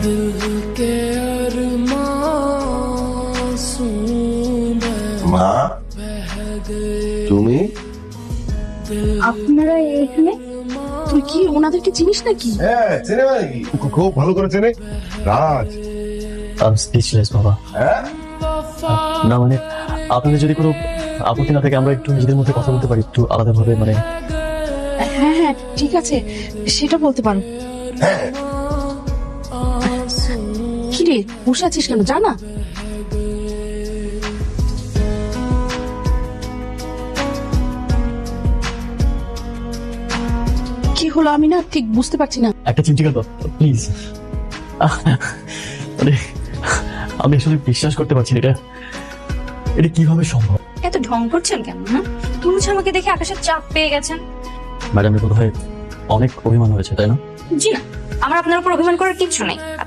মা, তুমি? আপনারা এখানে? তুই কি ওনাদেরকে চিনিস নাকি? হ্যাঁ, চেনে নাকি? খুব ভালো করে চেনে। রাজ, স্পিচলেস বাবা। হ্যাঁ, না মানে আপনাদের যদি কোনো আপত্তি না থাকে আমরা একটু নিজেদের মধ্যে কথা বলতে পারি, একটু আলাদাভাবে মানে। হ্যাঁ হ্যাঁ ঠিক আছে, সেটা বলতে পারো। হ্যাঁ। কি রে, বসে আছিস কেন? জানা কি হলো, আমি না ঠিক বুঝতে পারছি না। একটা চিমটি গেল প্লিজ। মানে আমি আসলে বিশ্বাস করতে পারছি না, এটা এটা কিভাবে সম্ভব। এত ঢং করছেন কেন? তুমি আমাকে দেখে আকাশের চাপ পেয়ে গেছেন। ম্যাডামের বোধ হয় অনেক অভিমান হয়েছে, তাই না? জি না, আমার আপনার উপর অভিমান করার কিচ্ছু নেই।